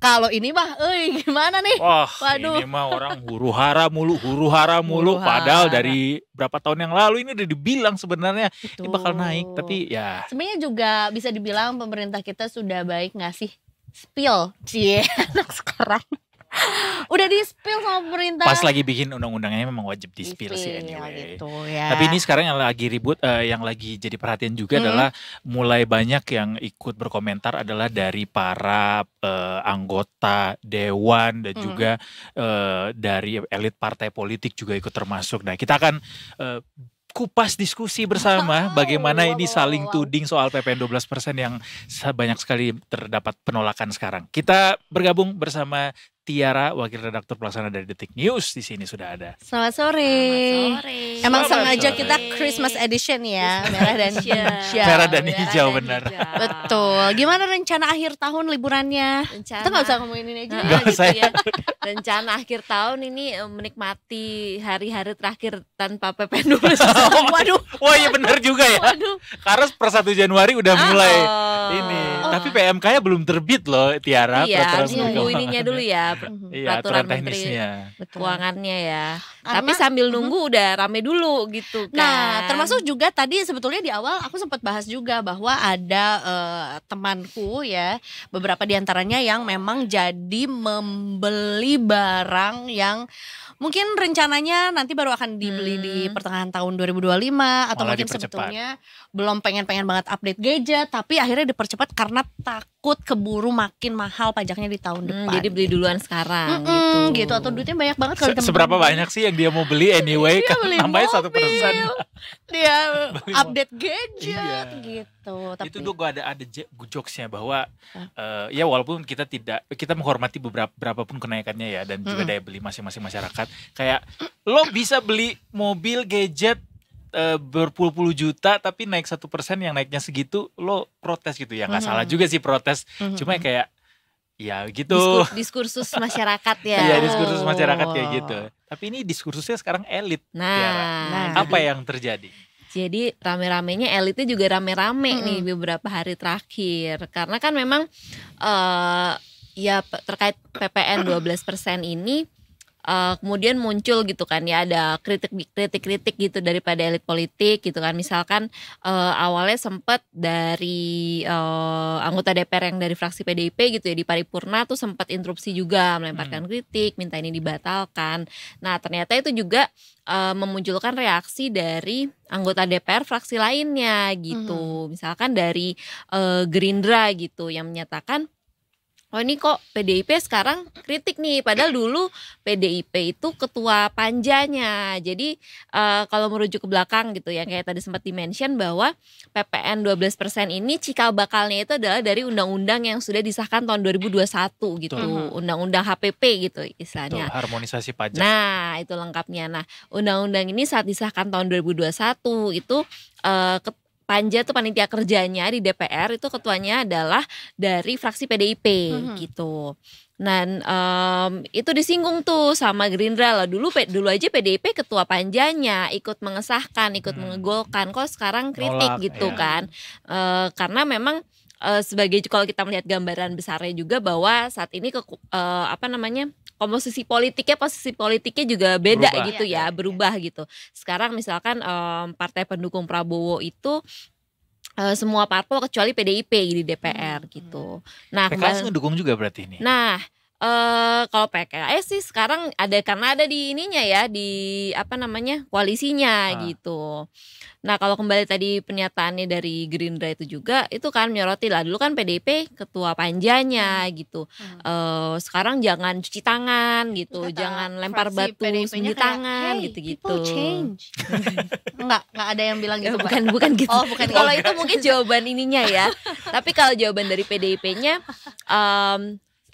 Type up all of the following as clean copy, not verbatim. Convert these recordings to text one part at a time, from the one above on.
Kalau ini mah, gimana nih? Wah, Waduh. ini mah orang huru-hara mulu. Padahal dari berapa tahun yang lalu ini udah dibilang sebenarnya ini bakal naik, tapi ya. Sebenarnya juga bisa dibilang pemerintah kita sudah baik ngasih spill, anak sekarang. Udah di spill sama pemerintah. Pas lagi bikin undang-undangnya memang wajib di spill sih anyway. Gitu, ya. Tapi ini sekarang yang lagi ribut, yang lagi jadi perhatian juga adalah mulai banyak yang ikut berkomentar adalah dari para anggota dewan dan juga dari elit partai politik juga ikut termasuk. Nah, kita akan kupas diskusi bersama bagaimana ini saling tuding soal PPN 12% yang banyak sekali terdapat penolakan sekarang. Kita bergabung bersama Tiara, wakil redaktur pelaksana dari Detik News, di sini sudah ada. Selamat sore. Emang sengaja kita Christmas edition ya, merah dan hijau. Merah dan hijau, benar. Betul. Gimana rencana akhir tahun liburannya? Kita nggak usah ngomongin ini aja. Nggak usah ya. Rencana akhir tahun ini menikmati hari-hari terakhir tanpa PPN 12%. Waduh. Wah iya benar juga ya. Waduh. Karena per 1 Januari udah mulai ini. Tapi PMK-nya belum terbit loh, Tiara. Iya, harus nunggu ininya dulu ya. Peraturan teknisnya, keuangannya ya. Tapi sambil nunggu udah rame dulu gitu kan. Nah, termasuk juga tadi sebetulnya di awal aku sempat bahas juga bahwa ada temanku ya, beberapa diantaranya yang memang jadi membeli barang yang mungkin rencananya nanti baru akan dibeli di pertengahan tahun 2025 atau malah mungkin dipercepat. sebetulnya belum pengen banget update gadget tapi akhirnya dipercepat karena takut keburu makin mahal pajaknya di tahun depan. Jadi beli duluan sekarang gitu atau duitnya banyak banget kalau seberapa banyak sih yang dia mau beli anyway kan nambahnya 1%. Dia update gadget gitu. Tapi itu dulu ada jokesnya bahwa ya walaupun kita menghormati berapapun kenaikannya ya dan juga daya beli masing-masing masyarakat, kayak lo bisa beli mobil gadget berpuluh-puluh juta tapi naik 1% yang naiknya segitu lo protes gitu ya, nggak salah juga sih protes, cuma kayak ya gitu diskursus masyarakat ya. Iya, diskursus masyarakat kayak gitu. Tapi ini diskursusnya sekarang elit. Nah, apa yang terjadi? Jadi rame-ramenya elitnya juga rame-rame nih beberapa hari terakhir. Karena kan memang ya terkait PPN 12% ini kemudian muncul gitu kan ya, ada kritik gitu daripada elit politik gitu kan. Misalkan awalnya sempat dari anggota DPR yang dari fraksi PDIP gitu ya, di paripurna tuh sempat interupsi juga melemparkan kritik, minta ini dibatalkan. Nah ternyata itu juga memunculkan reaksi dari anggota DPR fraksi lainnya gitu. Misalkan dari Gerindra gitu yang menyatakan, oh ini kok PDIP sekarang kritik nih, padahal dulu PDIP itu ketua panjanya. Jadi kalau merujuk ke belakang gitu ya, kayak tadi sempat di-mention bahwa PPN 12% ini cikal bakalnya itu adalah dari undang-undang yang sudah disahkan tahun 2021 gitu. Undang-undang HPP gitu istilahnya. Harmonisasi pajak. Nah itu lengkapnya. Nah undang-undang ini saat disahkan tahun 2021 itu Panja tuh panitia kerjanya di DPR itu ketuanya adalah dari fraksi PDIP gitu. Dan itu disinggung tuh sama Gerindra lah, dulu aja PDIP ketua panjanya ikut mengesahkan, ikut mengegolkan, kok sekarang kritik gitu kan. Karena memang sebagai, kalau kita melihat gambaran besarnya juga bahwa saat ini posisi politiknya juga beda berubah, gitu ya, berubah gitu. Sekarang misalkan partai pendukung Prabowo itu semua parpol kecuali PDIP di DPR gitu. Nah, PKS ngedukung juga berarti ini. Nah, kalau PKS sih sekarang karena ada di ininya ya, di koalisinya gitu. Nah kalau kembali tadi pernyataannya dari Gerindra itu juga, itu kan menyoroti lah, dulu kan PDIP ketua panjanya gitu. Sekarang jangan cuci tangan gitu, jangan lempar batu di tangan gitu-gitu. People change. Enggak ada yang bilang gitu. Bukan gitu. Oh, bukan. Kalau itu mungkin jawaban ininya ya. Tapi kalau jawaban dari PDIP-nya,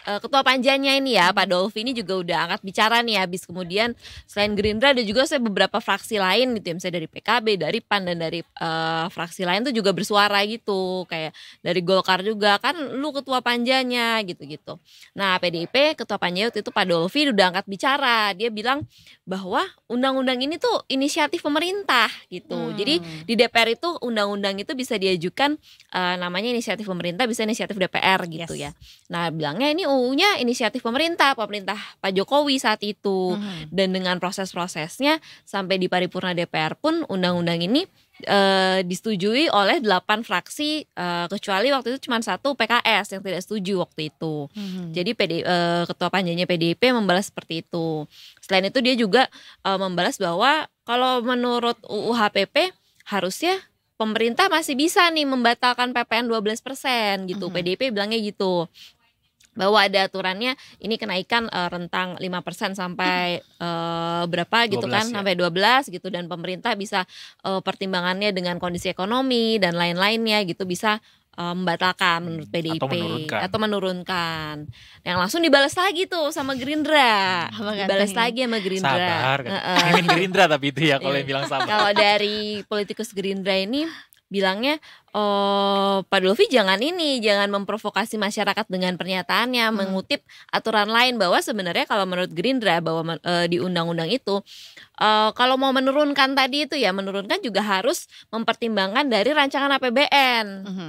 ketua panjanya ini ya Pak Dolfi ini juga udah angkat bicara nih, habis kemudian selain Gerindra ada juga beberapa fraksi lain gitu ya, misalnya dari PKB, dari PAN dan dari fraksi lain tuh juga bersuara gitu, kayak dari Golkar juga kan lu ketua panjanya gitu-gitu. Nah PDIP ketua panjanya waktu itu Pak Dolfi udah angkat bicara, dia bilang bahwa undang-undang ini tuh inisiatif pemerintah gitu. Jadi di DPR itu undang-undang itu bisa diajukan namanya inisiatif pemerintah, bisa inisiatif DPR gitu ya. Nah bilangnya ini UU-nya inisiatif pemerintah Pak Jokowi saat itu. Dan dengan proses-prosesnya sampai di paripurna DPR pun undang-undang ini disetujui oleh 8 fraksi, kecuali waktu itu cuma 1 PKS yang tidak setuju waktu itu. Jadi ketua panjanya PDIP membalas seperti itu. Selain itu dia juga membalas bahwa kalau menurut UU HPP harusnya pemerintah masih bisa nih membatalkan PPN 12% gitu. PDIP bilangnya gitu, bahwa ada aturannya ini kenaikan rentang 5% sampai berapa gitu kan, ya. sampai 12 gitu, dan pemerintah bisa pertimbangannya dengan kondisi ekonomi dan lain-lainnya gitu bisa membatalkan menurut PDIP atau menurunkan. Yang langsung dibalas lagi tuh sama Gerindra. Dibalas lagi sama Gerindra. Sabar kan. Mimin Gerindra tapi itu ya kalau yang bilang sabar. Kalau dari politikus Gerindra ini bilangnya, Pak Dolvi jangan memprovokasi masyarakat dengan pernyataannya, mengutip aturan lain, bahwa sebenarnya kalau menurut Gerindra bahwa di undang-undang itu kalau mau menurunkan tadi itu ya, menurunkan juga harus mempertimbangkan dari rancangan APBN.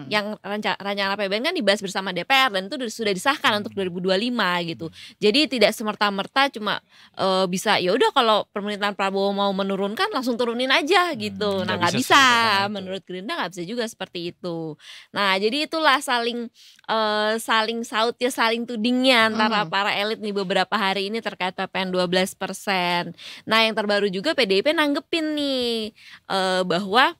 Yang rancangan APBN kan dibahas bersama DPR dan itu sudah disahkan untuk 2025 gitu. Jadi tidak semerta-merta cuma bisa ya udah kalau pemerintahan Prabowo mau menurunkan langsung turunin aja gitu. Nah, nggak bisa menurut Gerindra, nggak bisa juga seperti itu. Nah, jadi itulah saling saut ya, saling tudingnya antara para elit nih beberapa hari ini terkait PPN 12%. Nah, yang terbaru juga PDIP nanggepin nih bahwa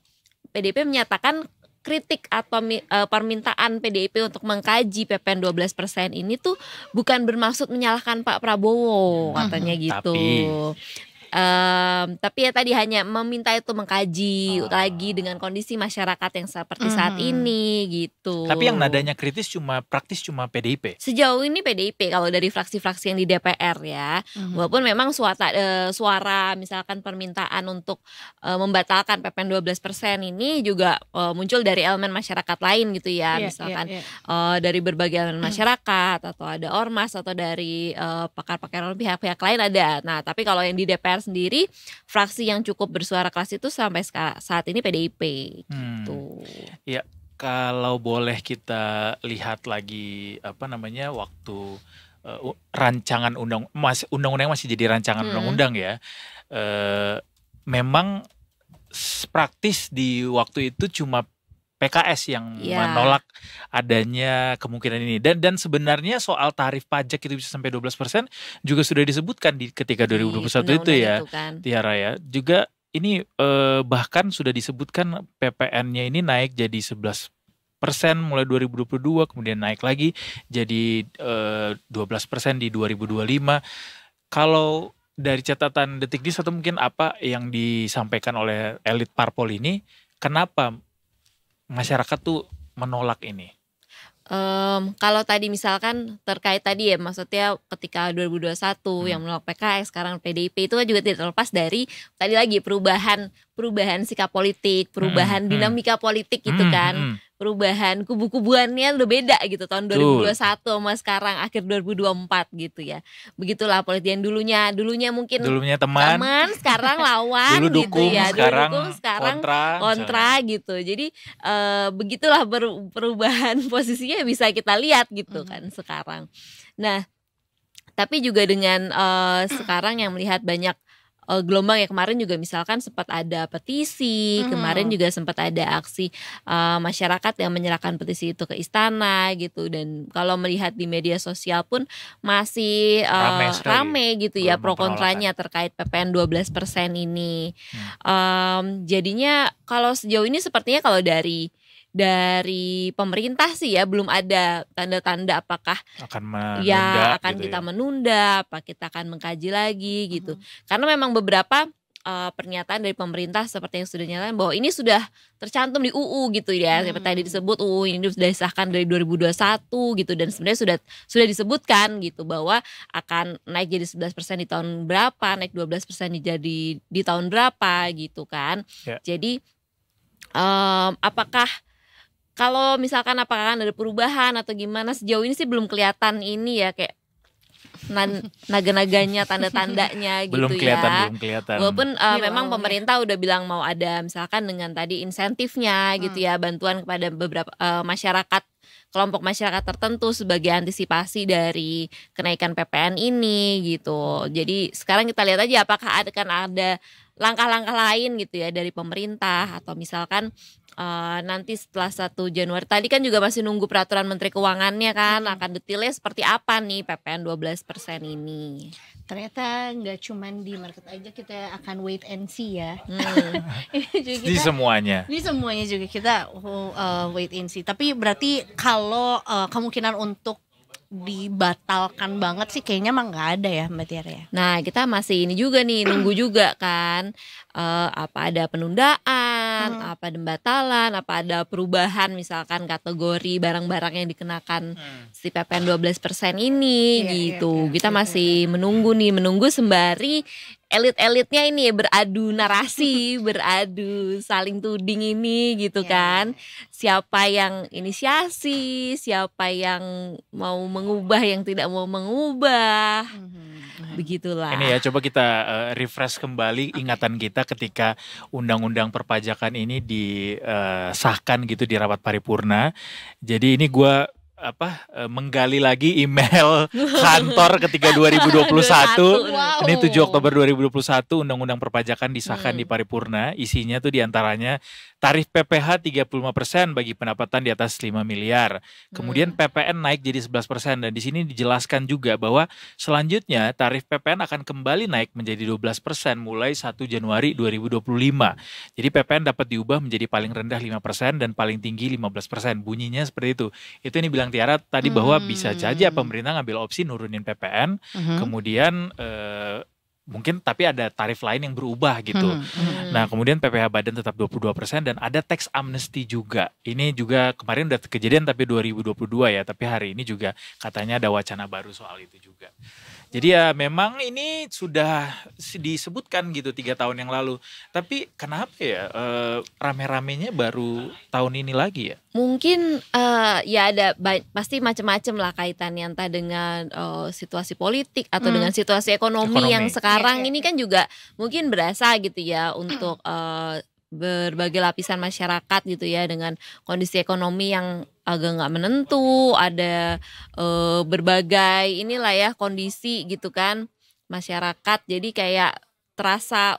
PDIP menyatakan kritik atau permintaan PDIP untuk mengkaji PPN 12% ini tuh bukan bermaksud menyalahkan Pak Prabowo, katanya gitu. Tapi ya tadi hanya meminta itu mengkaji lagi dengan kondisi masyarakat yang seperti saat ini gitu. Tapi yang nadanya kritis praktis cuma PDIP. Sejauh ini PDIP kalau dari fraksi-fraksi yang di DPR ya. Walaupun memang suara misalkan permintaan untuk membatalkan PPN 12% ini juga muncul dari elemen masyarakat lain gitu ya. Misalkan dari berbagai elemen masyarakat atau ada ormas atau dari pakar-pakar pihak-pihak lain ada. Nah, tapi kalau yang di DPR sendiri, fraksi yang cukup bersuara keras itu sampai saat ini PDIP gitu. Ya, kalau boleh kita lihat lagi waktu rancangan undang-undang masih jadi rancangan undang-undang ya. Memang praktis di waktu itu cuma PKS yang menolak adanya kemungkinan ini, dan sebenarnya soal tarif pajak itu bisa sampai 12% juga sudah disebutkan ketika 2021 itu ya, kan. Tiara ya. Juga ini bahkan sudah disebutkan PPN-nya ini naik jadi 11% mulai 2022, kemudian naik lagi jadi 12% di 2025. Kalau dari catatan Detik News atau mungkin apa yang disampaikan oleh elit parpol ini, kenapa masyarakat tuh menolak ini? Kalau tadi misalkan terkait tadi ya, maksudnya ketika 2021 yang menolak PKS, sekarang PDIP, itu kan juga tidak terlepas dari tadi lagi perubahan sikap politik, perubahan dinamika politik gitu kan. Perubahan kubu-kubuannya udah beda gitu tahun 2021 sama sekarang akhir 2024 gitu ya. Begitulah politik yang dulunya mungkin teman, sekarang lawan dulu gitu dukung, ya. Sekarang kontra gitu. Jadi begitulah perubahan posisinya bisa kita lihat gitu kan sekarang. Nah, tapi juga dengan sekarang yang melihat banyak gelombang ya, kemarin juga misalkan sempat ada petisi, kemarin juga sempat ada aksi masyarakat yang menyerahkan petisi itu ke istana gitu, dan kalau melihat di media sosial pun masih rame gitu ya pro kontranya terkait PPN 12% ini. Jadinya kalau sejauh ini sepertinya kalau dari pemerintah sih ya belum ada tanda-tanda apakah akan kita menunda, apa kita akan mengkaji lagi gitu. Karena memang beberapa pernyataan dari pemerintah seperti yang sudah nyatakan bahwa ini sudah tercantum di UU gitu ya. Seperti tadi disebut UU ini sudah disahkan dari 2021 gitu, dan sebenarnya sudah disebutkan gitu bahwa akan naik jadi 11% di tahun berapa, naik 12% jadi di tahun berapa gitu kan. Jadi apakah ada perubahan atau gimana, sejauh ini sih belum kelihatan ini ya, kayak naga-naganya, tanda-tandanya gitu. Belum kelihatan. Walaupun memang pemerintah udah bilang mau ada misalkan dengan tadi insentifnya gitu ya, bantuan kepada beberapa masyarakat kelompok masyarakat tertentu sebagai antisipasi dari kenaikan PPN ini gitu. Jadi sekarang kita lihat aja apakah akan ada langkah-langkah lain gitu ya dari pemerintah, atau misalkan nanti setelah 1 Januari tadi kan juga masih nunggu peraturan Menteri Keuangannya kan, akan detailnya seperti apa nih PPN 12% ini. Ternyata nggak cuman di market aja, kita akan wait and see ya. Ini juga Di kita, semuanya. ini semuanya juga kita wait and see. Tapi berarti kalau kemungkinan untuk dibatalkan banget sih kayaknya emang nggak ada ya Mbak Tiara ya. Nah kita masih ini juga nih nunggu juga kan, apa ada penundaan, apa ada pembatalan, apa ada perubahan misalkan kategori barang-barang yang dikenakan si PPN 12% ini Iya, gitu. iya, Kita iya. masih menunggu sembari elit-elitnya ini beradu narasi, beradu saling tuding ini gitu Iya, kan. Siapa yang inisiasi, siapa yang mau mengubah, yang tidak mau mengubah. Begitulah. Ini ya, coba kita refresh kembali ingatan kita ketika undang-undang perpajakan ini disahkan gitu di rapat paripurna. Jadi ini gue menggali lagi email kantor ketika 2021. Wow. Ini 7 Oktober 2021 undang-undang perpajakan disahkan di paripurna. Isinya tuh diantaranya tarif PPh 35% bagi pendapatan di atas 5 miliar. Kemudian PPN naik jadi 11%, dan di sini dijelaskan juga bahwa selanjutnya tarif PPN akan kembali naik menjadi 12% mulai 1 Januari 2025. Jadi PPN dapat diubah menjadi paling rendah 5% dan paling tinggi 15%. Bunyinya seperti itu. Itu ini bilang Tiara tadi bahwa bisa saja pemerintah ngambil opsi nurunin PPN, kemudian mungkin tapi ada tarif lain yang berubah gitu. Nah kemudian PPh Badan tetap 22% dan ada tax amnesty juga. Ini juga kemarin udah kejadian tapi 2022 ya, tapi hari ini juga katanya ada wacana baru soal itu juga. Jadi ya memang ini sudah disebutkan gitu 3 tahun yang lalu. Tapi kenapa ya rame-ramenya baru tahun ini lagi ya? Mungkin ya ada pasti macam-macam lah kaitannya, entah dengan situasi politik atau dengan situasi ekonomi yang sekarang ini kan juga mungkin berasa gitu ya untuk berbagai lapisan masyarakat gitu ya, dengan kondisi ekonomi yang agak nggak menentu, ada berbagai inilah ya kondisi gitu kan masyarakat, jadi kayak terasa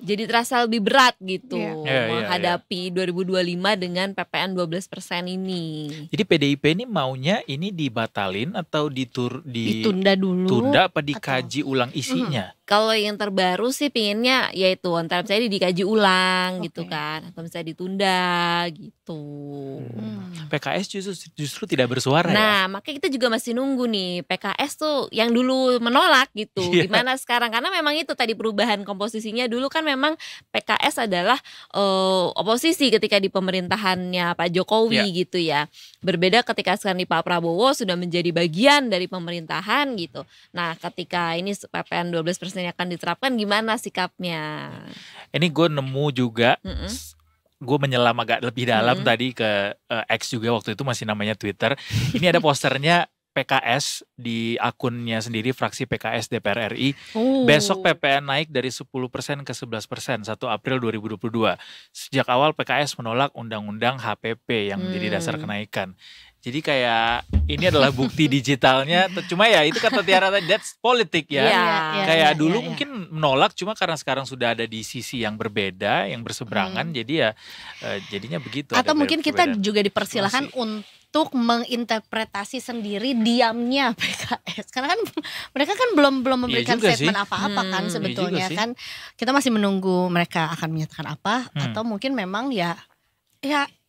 jadi terasa lebih berat gitu menghadapi 2025 dengan PPN 12% ini. Jadi PDIP ini maunya ini dibatalin atau ditunda dulu, tunda apa dikaji ulang isinya? Kalau yang terbaru sih pinginnya yaitu antara misalnya dikaji ulang gitu kan, atau misalnya ditunda gitu. PKS justru tidak bersuara Nah makanya kita juga masih nunggu nih PKS tuh yang dulu menolak gitu, gimana sekarang, karena memang itu tadi perubahan komposisinya. Dulu kan memang PKS adalah oposisi ketika di pemerintahannya Pak Jokowi gitu ya. Berbeda ketika sekarang di Pak Prabowo sudah menjadi bagian dari pemerintahan gitu. Nah ketika ini PPN 12% akan diterapkan, gimana sikapnya? Ini gue nemu juga, gue menyelam agak lebih dalam tadi ke X juga, waktu itu masih namanya Twitter. Ini ada posternya PKS di akunnya sendiri, fraksi PKS DPR RI. Besok PPN naik dari 10% ke 11% 1 April 2022. Sejak awal PKS menolak undang-undang HPP yang menjadi dasar kenaikan. Jadi kayak ini adalah bukti digitalnya. Cuma ya itu kata Tiara tadi, that's politik ya. Kayak dulu mungkin menolak, cuma karena sekarang sudah ada di sisi yang berbeda, yang berseberangan, jadi ya jadinya begitu. Atau mungkin kita juga dipersilahkan untuk menginterpretasi sendiri diamnya PKS, karena kan mereka kan belum memberikan statement apa-apa kan sebetulnya kan. Kita masih menunggu mereka akan menyatakan apa, atau mungkin memang ya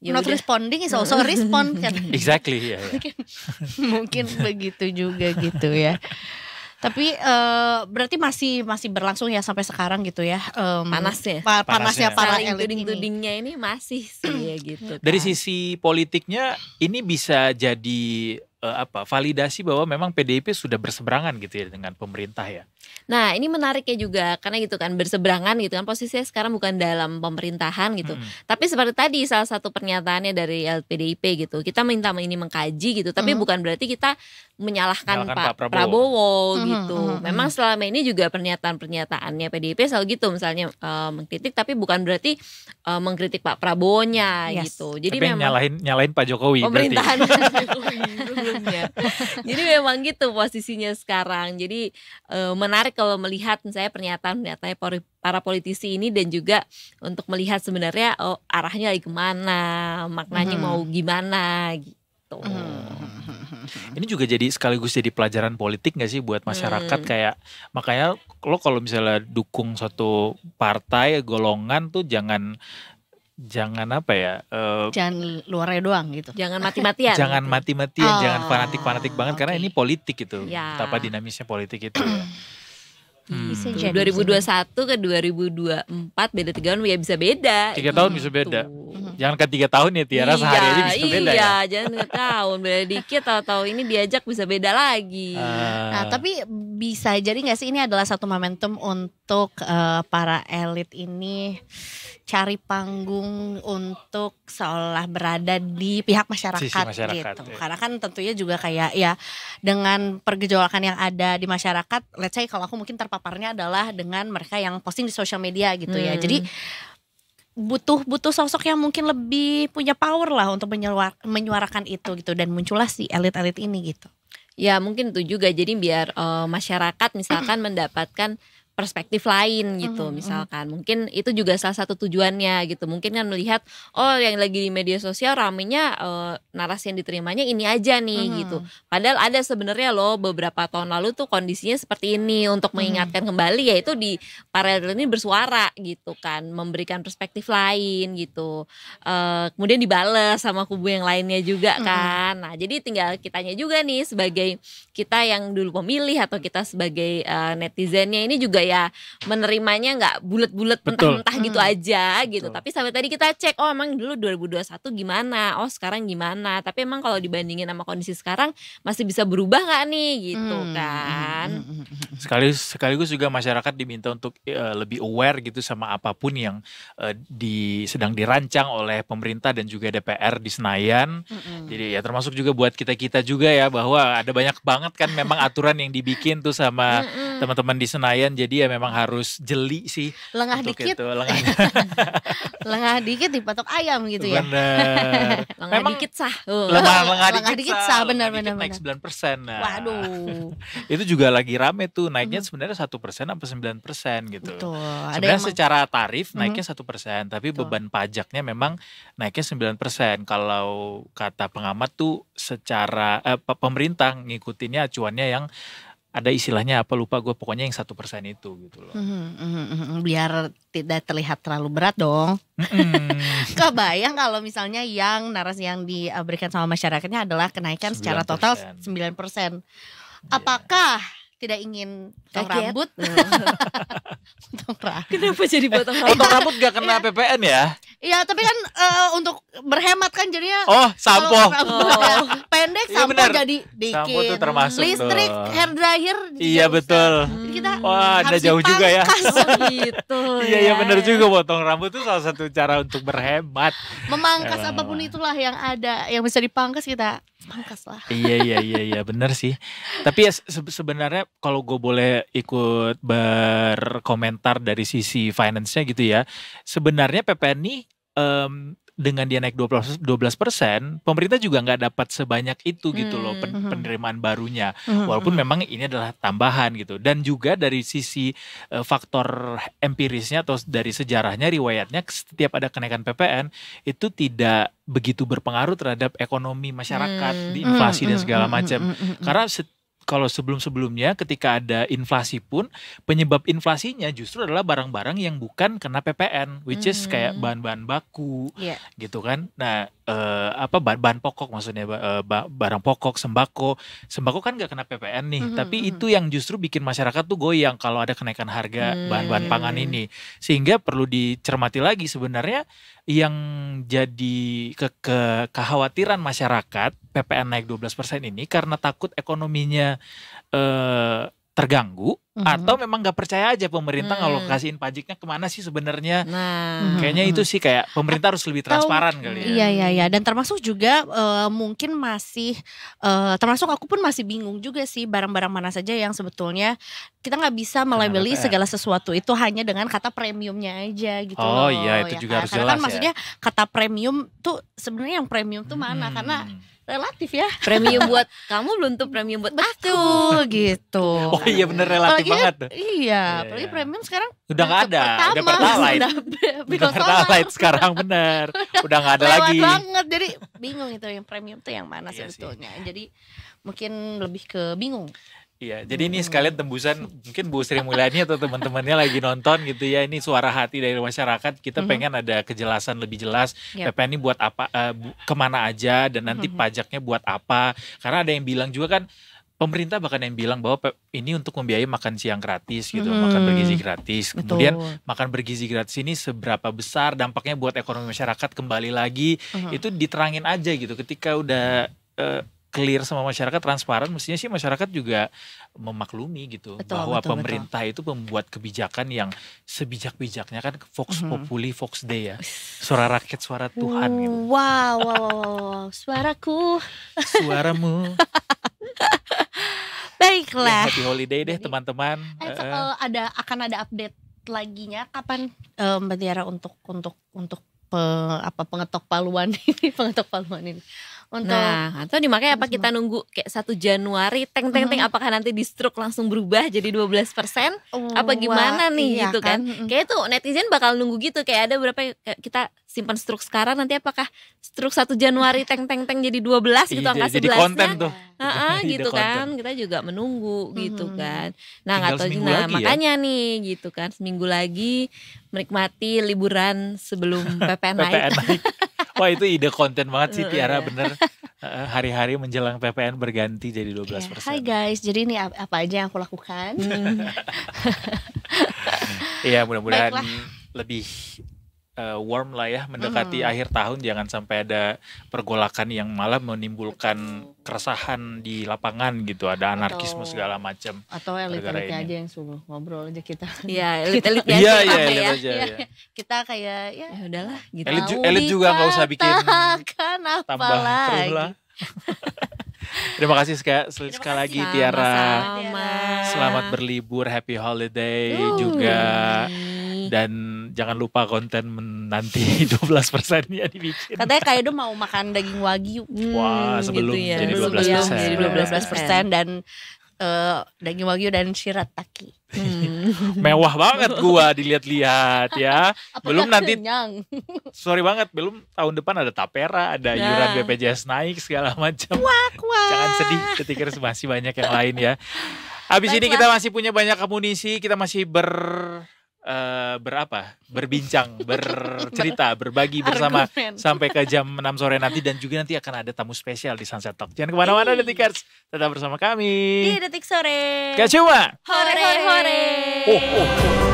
not responding is also a respond kan. Exactly Mungkin begitu juga gitu ya. Tapi berarti masih berlangsung ya sampai sekarang gitu ya. Panasnya para elit tuding-tudingnya ini masih sih ya gitu. Dari sisi politiknya ini bisa jadi validasi bahwa memang PDIP sudah berseberangan gitu ya dengan pemerintah ya. Nah ini menariknya juga karena gitu kan berseberangan gitu kan posisinya sekarang bukan dalam pemerintahan gitu. Tapi seperti tadi salah satu pernyataannya dari PDIP gitu, kita minta ini mengkaji gitu, tapi bukan berarti kita menyalahkan Pak Prabowo gitu. Memang selama ini juga pernyataan-pernyataannya PDIP selalu gitu, misalnya mengkritik tapi bukan berarti mengkritik Pak Prabowo-nya gitu. Jadi tapi memang nyalahin Pak Jokowi pemerintahan Pak Jokowi sebelumnya. Jadi memang gitu posisinya sekarang. Jadi menarik kalau melihat misalnya pernyataan para politisi ini dan juga untuk melihat sebenarnya arahnya lagi kemana, maknanya mau gimana gitu. Ini juga jadi sekaligus jadi pelajaran politik gak sih buat masyarakat kayak makanya lo kalau misalnya dukung suatu partai golongan tuh jangan apa ya jangan luarnya doang gitu, jangan mati-matian jangan gitu. mati-matian jangan fanatik banget karena ini politik gitu Ya. betapa dinamisnya politik itu ya. Bisa jadi 2021 ke 2024 beda 3 tahun ya bisa beda 3 tahun bisa beda. Jangan kan 3 tahun ya Tiara sehari aja bisa beda ya. Iya, jangan 3 tahun beda dikit tahu-tahu ini diajak bisa beda lagi. Nah, tapi bisa jadi nggak sih ini adalah satu momentum untuk para elit ini cari panggung untuk seolah berada di pihak masyarakat, Sisi masyarakat gitu. ya. Karena kan tentunya juga kayak ya dengan pergejolakan yang ada di masyarakat, let's say kalau aku mungkin terpaparnya adalah dengan mereka yang posting di sosial media gitu ya. Jadi butuh sosok yang mungkin lebih punya power lah untuk menyuarakan itu gitu, dan muncullah si elit-elit ini gitu. Ya mungkin itu juga jadi biar masyarakat misalkan mendapatkan perspektif lain gitu misalkan mungkin itu juga salah satu tujuannya gitu, mungkin kan melihat oh yang lagi di media sosial ramenya narasi yang diterimanya ini aja nih gitu, padahal ada sebenarnya loh beberapa tahun lalu tuh kondisinya seperti ini, untuk mengingatkan kembali yaitu di para elit ini bersuara gitu kan, memberikan perspektif lain gitu, kemudian dibales sama kubu yang lainnya juga kan. Nah jadi tinggal kitanya juga nih sebagai kita yang dulu pemilih atau kita sebagai netizennya ini juga ya menerimanya nggak bulat-bulat mentah-mentah gitu aja gitu. Tapi sampai tadi kita cek oh emang dulu 2021 gimana, oh sekarang gimana, tapi emang kalau dibandingin sama kondisi sekarang masih bisa berubah nggak nih gitu kan. Sekaligus juga masyarakat diminta untuk lebih aware gitu sama apapun yang sedang dirancang oleh pemerintah dan juga DPR di Senayan. Jadi ya termasuk juga buat kita juga ya, bahwa ada banyak banget kan memang aturan yang dibikin tuh sama teman-teman di Senayan. Jadi ya memang harus jeli sih. Lengah dikit. Lengah dikit dipatok ayam gitu ya. Bener. Lengah Memang dikit sah. Lengah dikit sah, benar. Naik 9%. Nah, Waduh. itu juga lagi rame tuh, naiknya sebenarnya 1% apa 9% gitu. Betul. Sebenarnya secara tarif naiknya 1%, tapi beban pajaknya memang naiknya 9%. Kalau kata pengamat tuh secara pemerintah ngikutinnya acuannya yang ada istilahnya apa lupa gue, pokoknya yang 1% itu gitu loh. Biar tidak terlihat terlalu berat dong. Kebayang kalau misalnya yang narasi yang diberikan sama masyarakatnya adalah kenaikan secara total 9%. Apakah tidak ingin potong rambut? Potong rambut. Kenapa jadi potong rambut? Potong rambut gak kena PPN ya? Iya, tapi kan untuk berhemat kan jadinya. Oh, sampo. Pendek Iya, sampo benar. jadi Sampo dikit. tuh termasuk listrik, tuh. hair dryer. Iya betul. Jadi kita Wah, Anda harus jauh juga ya. dipangkas. Gitu. Iya benar juga, potong rambut tuh salah satu cara untuk berhemat. Memangkas Elah. apapun itulah yang ada, yang bisa dipangkas kita pangkas lah. Iya benar sih. Tapi ya sebenarnya kalau gue boleh ikut berkomentar dari sisi finance-nya gitu ya. Sebenarnya PPN ini dengan dia naik 12%, pemerintah juga nggak dapat sebanyak itu gitu loh penerimaan barunya. Walaupun memang ini adalah tambahan gitu. Dan juga dari sisi faktor empirisnya atau dari sejarahnya, riwayatnya setiap ada kenaikan PPN itu tidak begitu berpengaruh terhadap ekonomi masyarakat, di inflasi dan segala macam. Karena kalau sebelum-sebelumnya ketika ada inflasi pun penyebab inflasinya justru adalah barang-barang yang bukan kena PPN, which is kayak bahan-bahan baku, gitu kan. Nah, bahan pokok maksudnya, barang pokok, sembako kan nggak kena PPN nih, tapi itu yang justru bikin masyarakat tuh goyang kalau ada kenaikan harga bahan-bahan pangan ini, sehingga perlu dicermati lagi sebenarnya yang jadi kekhawatiran masyarakat PPN naik 12% ini karena takut ekonominya terganggu Atau memang nggak percaya aja pemerintah ngalokasiin pajaknya kemana sih sebenarnya? Nah, Kayaknya itu sih kayak pemerintah harus lebih transparan kali ya. Iya, dan termasuk juga mungkin masih termasuk aku pun masih bingung juga sih barang-barang mana saja yang sebetulnya kita nggak bisa melabeli PPN. segala sesuatu itu hanya dengan kata premiumnya aja gitu Oh loh. iya, itu ya juga harus Karena jelas kan ya. maksudnya kata premium tuh sebenarnya yang premium tuh mana? Karena relatif ya. premium buat kamu belum tentu premium buat aku. Betul gitu. Oh iya bener relatif Apalagi banget tuh. Iya, apalagi iya. premium sekarang Udah nggak ada, udah Pertalite. Udah Pertalite sekarang bener. Udah nggak ada lewat lagi. banget, jadi bingung itu yang premium tuh yang mana Iya sih. sebetulnya. Jadi mungkin lebih ke bingung. Iya, jadi ini sekalian tembusan mungkin Bu Sri Mulyani atau teman-temannya lagi nonton gitu ya. Ini suara hati dari masyarakat. Kita pengen ada kejelasan lebih jelas. Yap. PPN ini buat apa, kemana aja dan nanti pajaknya buat apa. Karena ada yang bilang juga kan, pemerintah bahkan yang bilang bahwa ini untuk membiayai makan siang gratis gitu, makan bergizi gratis. Betul. Kemudian makan bergizi gratis ini seberapa besar dampaknya buat ekonomi masyarakat, kembali lagi itu diterangin aja gitu. Ketika udah clear sama masyarakat, transparan, mestinya sih masyarakat juga memaklumi gitu. Betul, bahwa betul, pemerintah itu membuat kebijakan yang sebijak-bijaknya kan, Vox Populi, Vox Dei ya. Suara rakyat, suara Tuhan gitu. Wow, suaraku. Suaramu. Baiklah. Happy holiday deh teman-teman. Akan ada update laginya kapan Mbak Tiara untuk pengetok paluan ini, Untuk Nah, atau dimakanya apa kita nunggu kayak 1 Januari teng apakah nanti di stroke langsung berubah jadi 12%? Apa gimana nih iya gitu kan? Kayak tuh netizen bakal nunggu gitu, kayak ada berapa kayak kita simpan stroke sekarang, nanti apakah stroke 1 Januari teng jadi 12 gitu, Iya, angka jadi 11-nya. konten tuh. Ide Gitu kan, konten. kita juga menunggu gitu kan. Nah, Tinggal nggak tahu seminggu juga, lagi ya. makanya nih gitu kan, seminggu lagi menikmati liburan sebelum PPN naik. PPN naik. Wah itu ide konten banget sih Tiara, bener. Hari-hari menjelang PPN berganti jadi 12%. Hai guys, jadi ini apa aja yang aku lakukan? Iya, mudah-mudahan Baiklah. lebih warm lah ya mendekati akhir tahun, jangan sampai ada pergolakan yang malah menimbulkan keresahan di lapangan gitu, ada anarkisme Atau- segala macam. Atau Gara-gara elit-elitnya ini. aja yang suruh ngobrol aja kita. Iya, elit-elitnya Iya, aja iya, pakai elit ya. aja ya. Kita kayak ya Ya udahlah gitu. Elit juga nggak usah bikin dikatakan apa tambah lagi. keruh lah. Terima kasih sekali lagi Tiara. Sama-sama. Selamat berlibur, happy holiday juga. Dan jangan lupa konten nanti 12%-nya dibikin. Katanya kayak udah mau makan daging wagyu. Wah, sebelum gitu ya. jadi Sebelum 12%. jadi 12% dan daging wagyu dan shirataki. Mewah banget gua dilihat-lihat ya. Belum Apakah nanti, kenyang? sorry banget, belum tahun depan ada tapera, ada iuran BPJS naik segala macam. Jangan sedih, ketika masih banyak yang lain ya. Habis ini kita masih punya banyak amunisi, kita masih berbincang, bercerita, berbagi bersama Argumen. sampai ke jam 6 sore nanti, dan juga nanti akan ada tamu spesial di Sunset Talk. Jangan kemana-mana Detikers, tetap bersama kami. Di Detik Sore. Gak cuma. Hore hore. Oh.